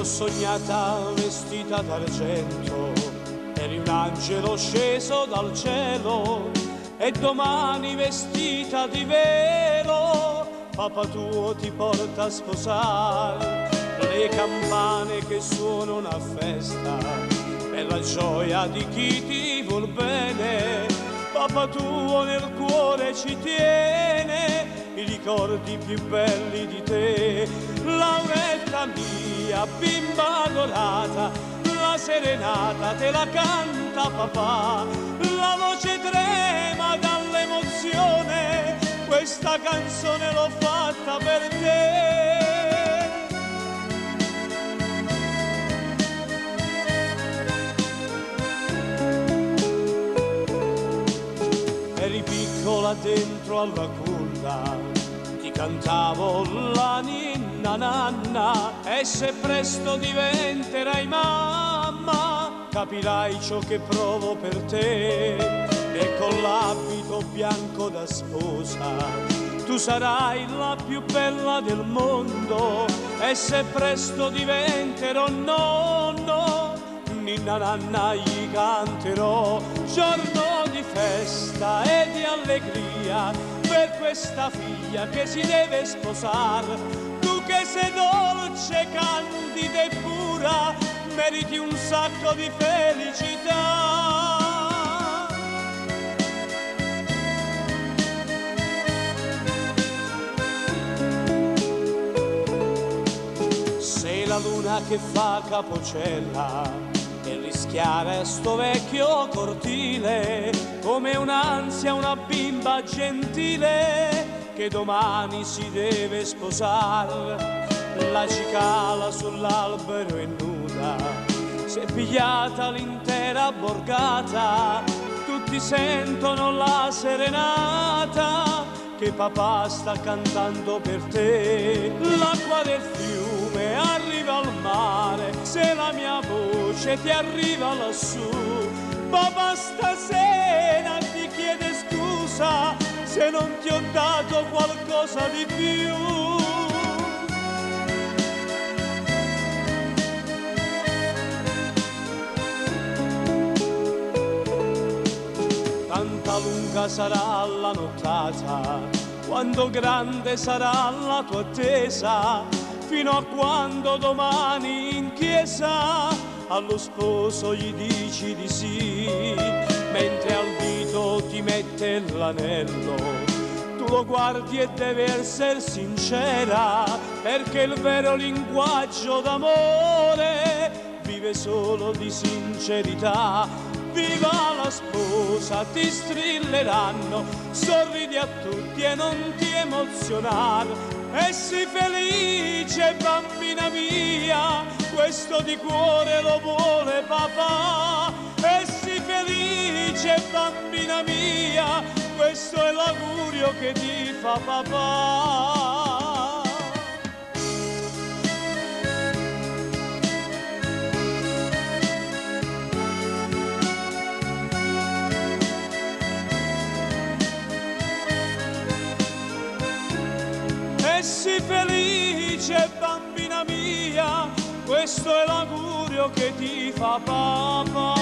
sognata vestita d'argento, eri un angelo sceso dal cielo, e domani vestita di velo, papà tuo ti porta a sposare. Le campane che suonano a festa, per la gioia di chi ti vuol bene, papà tuo nel cuore ci tiene i ricordi più belli di te. Lauretta mia, bimba dorata, la serenata te la canta papà, la voce trema dall'emozione, questa canzone l'ho fatta per te. Eri piccola dentro alla culla, ti cantavo la ninna nanna, e se presto diventerai mamma, capirai ciò che provo per te. E con l'abito bianco da sposa, tu sarai la più bella del mondo, e se presto diventerò nonno, ninna nanna gli canterò. Giorno di festa e di allegria per questa figlia che si deve sposare. Tu che sei dolce, candida e pura, meriti un sacco di felicità. Sei la luna che fa capocella e rischiare sto vecchio cortile, come un'ansia, una bimba gentile che domani si deve sposare. La cicala sull'albero è nuda, si è pigliata l'intera borgata, tutti sentono la serenata che papà sta cantando per te. L'acqua del fiume arriva al mare, se la mia voce ti arriva lassù, papà stasera ti chiede scusa se non ti ho dato qualcosa di più. Tanta lunga sarà la nottata, quando grande sarà la tua attesa, fino a quando domani in chiesa allo sposo gli dici di sì, mentre al dito ti mette l'anello. Tu lo guardi e deve essere sincera, perché il vero linguaggio d'amore vive solo di sincerità. Viva la sposa, ti strilleranno, sorridi a tutti e non ti emozionare, e sii felice bambina mia, questo di cuore lo vuole papà. E sii felice bambina mia, questo è l'augurio che ti fa papà. E sii felice bambina mia, questo è l'augurio che ti fa papà.